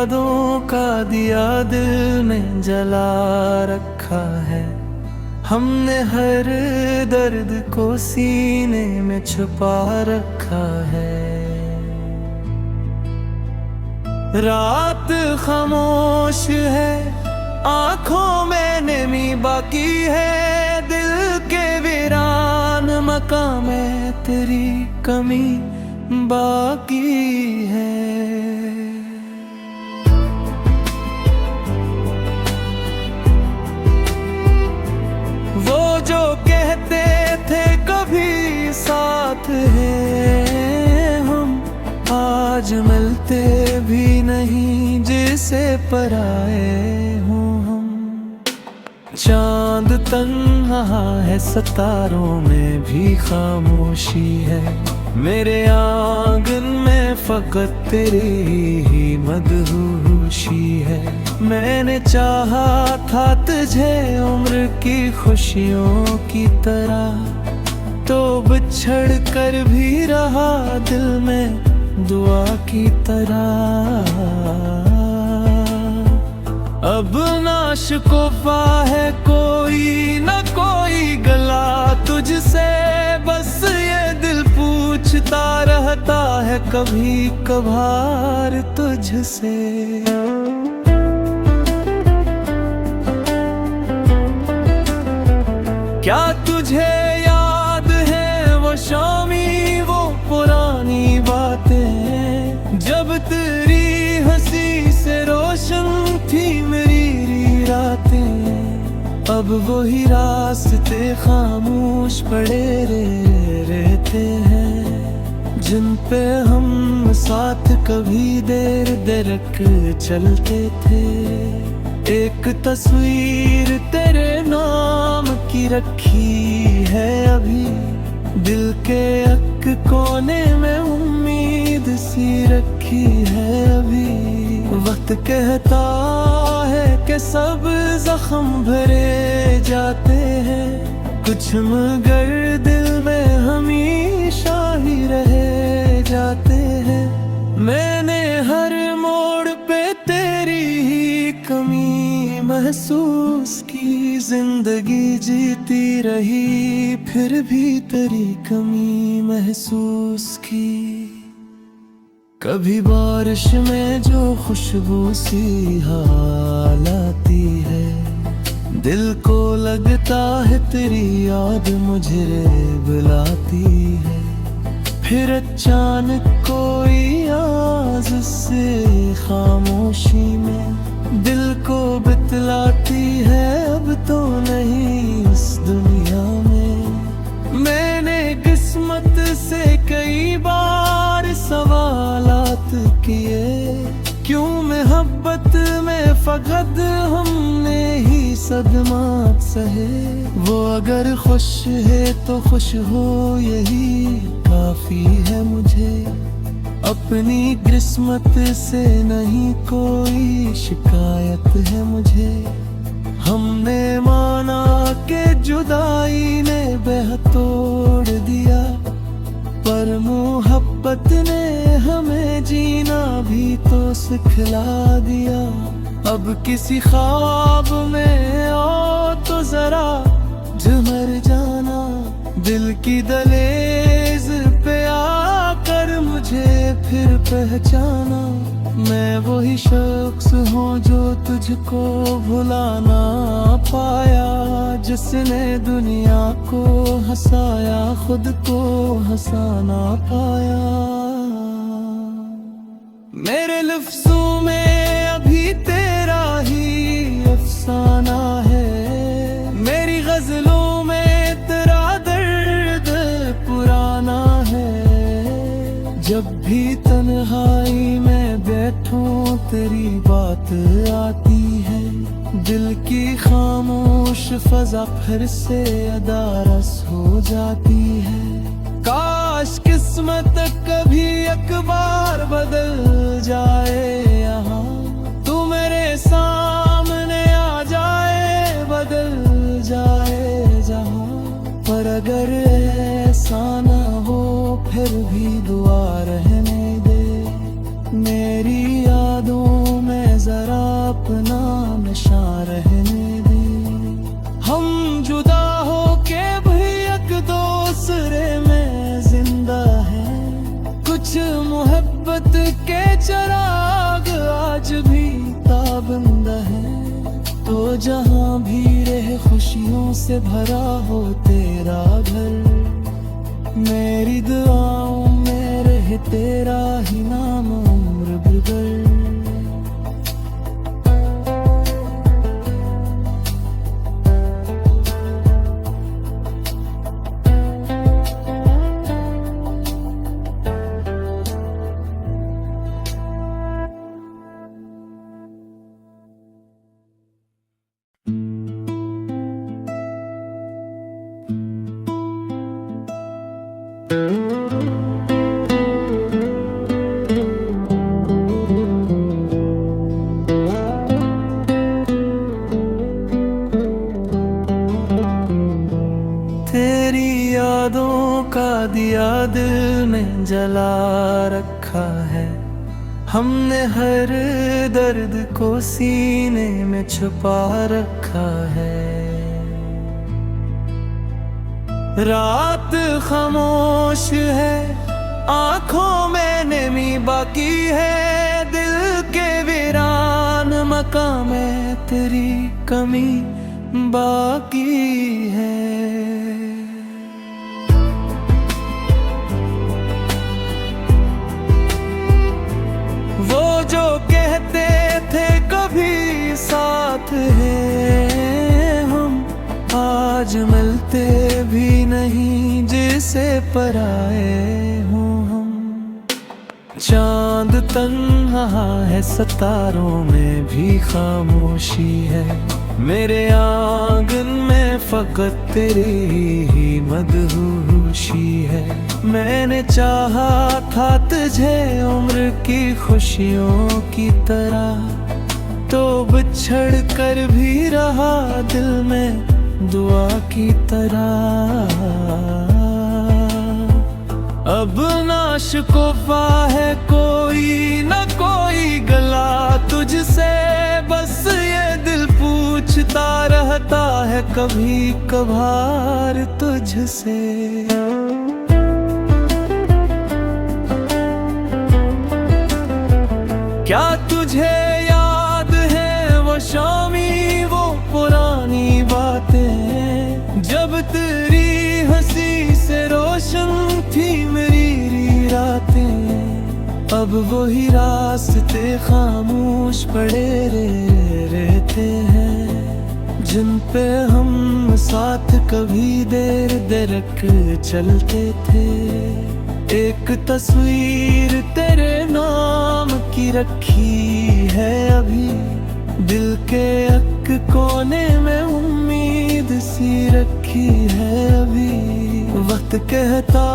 यादों का दिया दिल में जला रखा है। हमने हर दर्द को सीने में छुपा रखा है। रात खामोश है, आंखों में नमी बाकी है। दिल के वीरान मकाम में तेरी कमी बाकी है। वो जो कहते थे कभी साथ हैं हम, आज मिलते भी नहीं जिसे पराए हों हम। चांद तन्हा है, सितारों में भी खामोशी है। मेरे आंगन में फकत तेरी ही मदहोशी है। मैंने चाहा था तुझे उम्र की खुशियों की तरह, तो बिछड़ कर भी रहा दिल में दुआ की तरह। अब नाशुक्फा है कोई न कोई गला तुझसे, बस ये दिल पूछता रहता है कभी कभार तुझसे। क्या तुझे याद है वो शामी, वो पुरानी बातें, जब तेरी हंसी से रोशन थी मेरी रातें। अब वही रास्ते खामोश पड़े रहते हैं, जिन पे हम साथ कभी देर देरक चलते थे। एक तस्वीर तेरे नाम की रखी है अभी, दिल के एक कोने में उम्मीद सी रखी है अभी। वक्त कहता है कि सब जख्म भरे जाते हैं, कुछ मगर दिल में हमेशा ही रह जाते हैं। मैंने हर मोड़ पे तेरी ही कमी महसूस की, जिंदगी जीती रही फिर भी तेरी कमी महसूस की। कभी बारिश में जो खुशबू सी हाल आती है, दिल को लगता है तेरी याद मुझे बुलाती है। फिर अचानक कोई आवाज़ से खामोशी में दिल को बतलाती है अब तो नहीं इस दुनिया में। मैंने किस्मत से कई बार सवालात किए, क्यों मोहब्बत में फकत हमने ही सदमात सहे। वो अगर खुश है तो खुश हो यही काफी है मुझे, अपनी किस्मत से नहीं कोई शिकायत है मुझे। हमने माना के जुदाई ने बह तोड़ दिया, पर मोहब्बत ने हमें जीना भी तो सिखला दिया। अब किसी ख्वाब में आओ तो जरा झुमर जाना, दिल की दहलीज पे आकर मुझे फिर पहचाना। मैं वही शख्स हूँ जो तुझको भुला ना पाया, जिसने दुनिया को हंसाया खुद को हंसा ना पाया। मेरे लफ्जों में अभी तेरा ही अफसाना है, मेरी गजलों में तेरा दर्द पुराना है। जब भी तन्हाई में बैठूं तेरी बात आती है, दिल की खामोश फजा फिर से अदारस हो जाती है। काश किस्मत कभी अखबार बदल जाए यहाँ, तू मेरे सामने आ जाए बदल जाए जहाँ। पर अगर ऐसा ना हो फिर भी दुआ रहने दे, मेरी यादों में कुछ मोहब्बत के चिराग आज भी ताबंद है। तो जहाँ भी रहे खुशियों से भरा हो तेरा घर, मेरी दुआओं में रहे तेरा ही नाम उम्र भर। तेरी यादों का दिया दिल में जला रखा है। हमने हर दर्द को सीने में छुपा रखा है। रात खामोश है, आंखों में नमी बाकी है। दिल के वीरान मकाम में तेरी कमी बाकी है। वो जो कहते थे कभी साथ हैं हम, आज मिलते भी नहीं जिसे पराए हों हम। चांद तन्हा है, सितारों में भी खामोशी है। मेरे आंगन में फकत तेरी ही मदहोशी है। मैंने चाहा था तुझे उम्र की खुशियों की तरह, तो बिछड़ कर भी रहा दिल में दुआ की तरह। अब ना शिकवा है कोई न कोई गला तुझसे, बस ये दिल पूछता रहता है कभी कभार तुझसे। क्या तुझे याद है वो शामी, वो पुरानी बातें, जब तेरी हंसी से रोशन थी मेरी रातें। अब वही रास्ते खामोश पड़े रहते हैं, जिन पे हम साथ कभी देर देरक चलते थे। एक तस्वीर तेरे नाम की रखी है अभी, दिल के एक कोने में उम्मीद सी रखी है अभी। वक्त कहता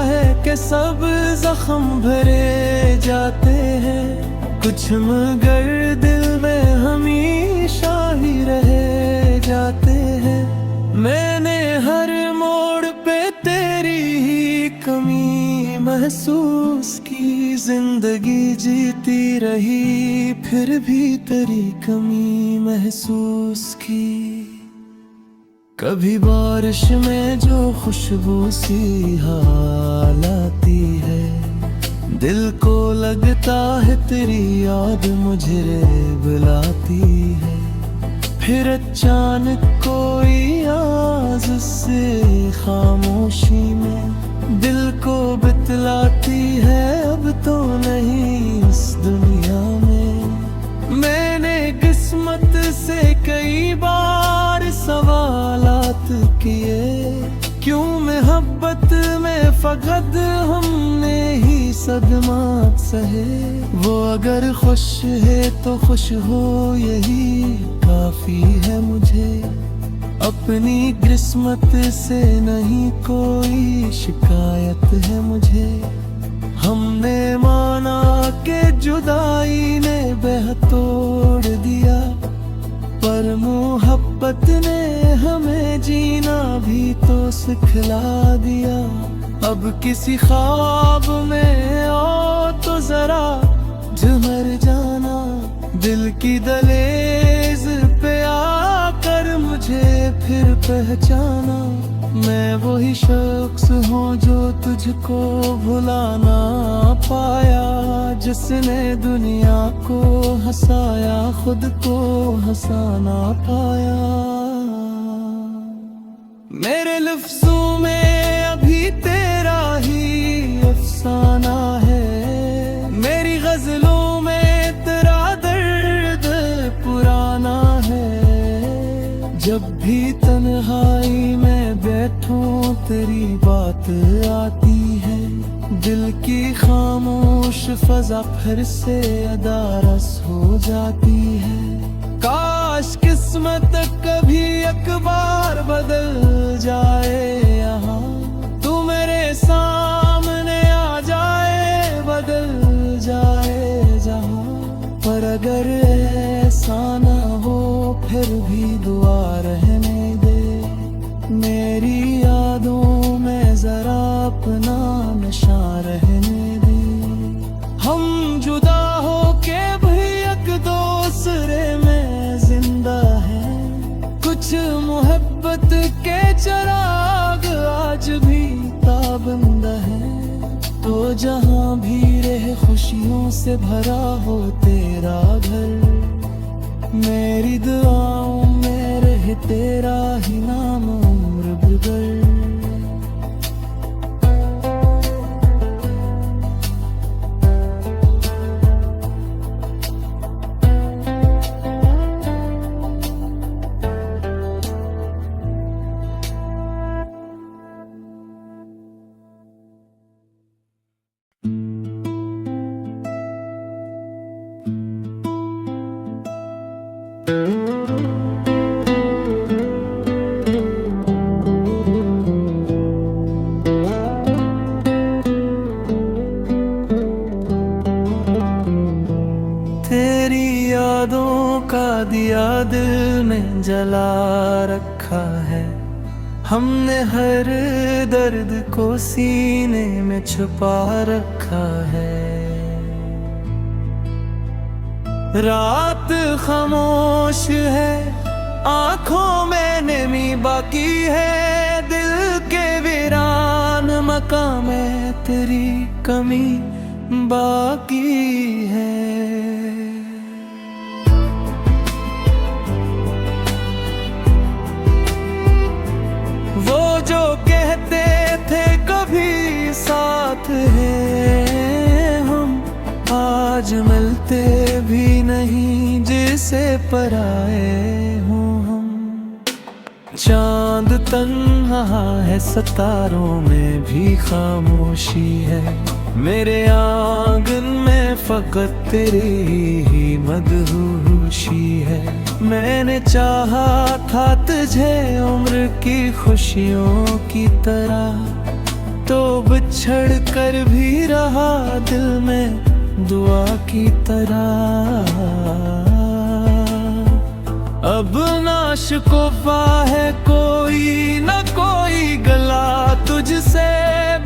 है कि सब जख्म भरे जाते हैं, कुछ मगर दिल में हमेशा ही रह जाते हैं। मैंने हर मोड़ पे तेरी ही कमी महसूस की, जिंदगी जीती रही फिर भी तेरी कमी महसूस की। कभी बारिश में जो खुशबू सी हाल आती है, दिल को लगता है तेरी याद मुझे बुलाती है। फिर अचानक कोई आवाज़ से खामोशी में दिल को बतलाती है अब तो नहीं इस दुनिया में। मैंने किस्मत से कई बार सवालात किए, क्यों मोहब्बत में फकत हमने ही सदमात सहे। वो अगर खुश है तो खुश हो यही काफी है मुझे, अपनी किस्मत से नहीं कोई शिकायत है मुझे। हमने माना के जुदाई ने बह तोड़ दिया, पर मोहब्बत ने हमें जीना भी तो सिखला दिया। अब किसी ख्वाब में आओ तो जरा झुमर जाना, दिल की दहलीज पे आकर मुझे फिर पहचाना। मैं वही शख्स हूँ जो तुझको भुला ना पाया, जिसने दुनिया को हंसाया खुद को हंसा ना पाया। मेरे लफ्जों में अभी तेरा ही अफसाना है, मेरी गजलों में तेरा दर्द पुराना है। जब भी तन्हाई में बैठूं तेरी बात आती है, दिल की खामोश फजा फिर से अदारस हो जाती है। काश किस्मत कभी एक बार बदल जाए यहाँ, तू मेरे सामने आ जाए, बदल जाए जहाँ। पर अगर ऐसा ना हो फिर भी दुआ रहने दे, मेरी यादों में जरा अपना नशा रहने दे। हम जुदा हो के भी एक दूसरे में जिंदा है, कुछ मोहब्बत के चिराग आज भी ताबंद है। तो जहाँ भी रहे खुशियों से भरा हो तेरा घर, मेरी दुआओं में रहे तेरा ही नाम उम्र भर। तेरी यादों का दिया दिल ने जला रखा है, हमने हर दर्द को सीने में छुपा रखा है। रात खामोश है, आंखों में नमी बाकी है, दिल के वीरान मकाम में तेरी कमी बाकी है। वो जो कहते थे कभी साथ हैं हम, आज मिलते भी नहीं जिसे पराए हों हम। चांद तन्हा है, सितारों में भी खामोशी है, मेरे आंगन में फकत तेरी ही मदहोशी है। मैंने चाहा था तुझे उम्र की खुशियों की तरह, तो बिछड़ कर भी रहा दिल में दुआ की तरह। अब ना शिकवा है कोई न कोई गला तुझसे,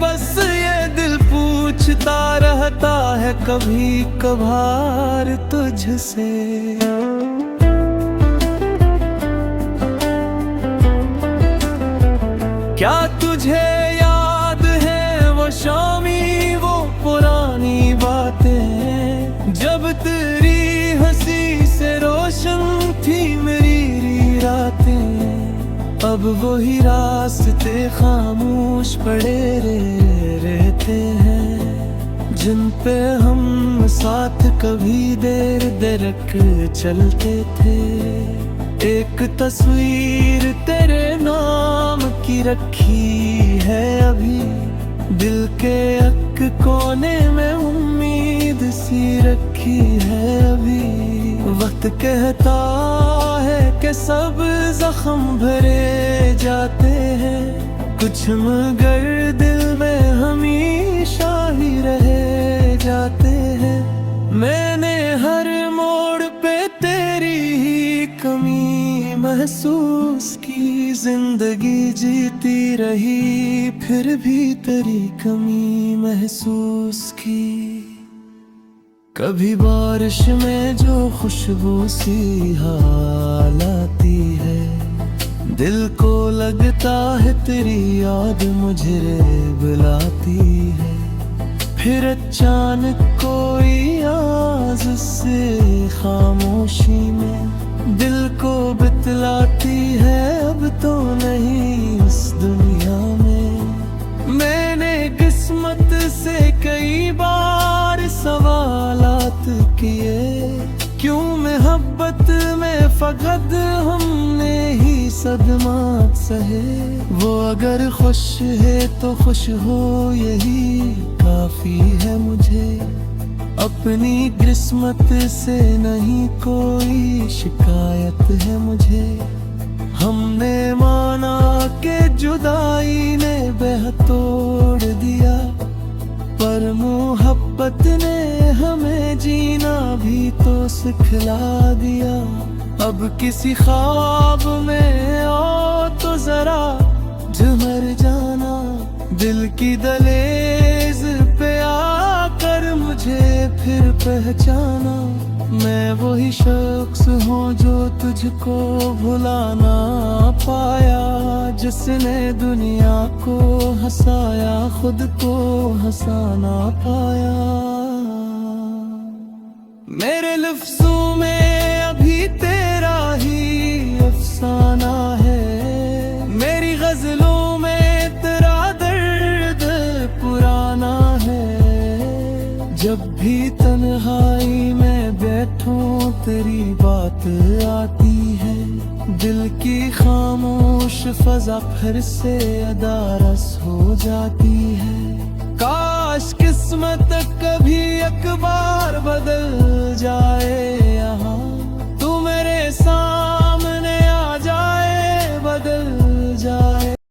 बस ये दिल पूछता रहता है कभी कभार तुझसे। क्या तुझे याद है वो शामी वो पुरानी बातें, जब तेरी हंसी से रोशन थी मेरी रातें। अब वही रास्ते खामोश पड़े रहते हैं, जिन पे हम साथ कभी देर देरक चलते थे। एक तस्वीर तेरे नाम की रखी है अभी, दिल के एक कोने में उम्मीद सी रखी है अभी। वक्त कहता है कि सब जख्म भरे जाते हैं, कुछ मगर दिल में हमेशा ही रह जाते हैं। मैंने हर मोड़ पे तेरी ही कमी महसूस की, जिंदगी जीती रही फिर भी तेरी कमी महसूस की। कभी बारिश में जो खुशबू सी हाल आती है, दिल को लगता है तेरी याद मुझे बुलाती है, फिर अचानक कोई आवाज़ से खामोशी में दिल को बतलाती है अब तो नहीं इस दुनिया में। मैंने किस्मत से कई बार सवालात किए, क्यों मोहब्बत में फकत हमने ही सदमात सहे। वो अगर खुश है तो खुश हो यही काफी है मुझे, अपनी किस्मत से नहीं कोई शिकायत है मुझे। हमने माना के जुदाई ने बह तोड़ दिया, पर मोहब्बत ने हमें जीना भी तो सिखला दिया। अब किसी ख्वाब में आओ तो जरा झुमर जाना, दिल की दहलीज पे आकर मुझे फिर पहचाना। मैं वही शख्स हूँ जो तुझको भुला ना पाया, जिसने दुनिया को हंसाया खुद को हंसा ना पाया। मेरे लफ्जों में अभी तेरा ही अफसाना है, मेरी गजलों में तेरा दर्द पुराना है। जब भी तन्हाई में बैठूं तेरी बात आती है, दिल की खामोश फजा फिर से अदारस हो जाती है। काश किस्मत कभी अखबार बदल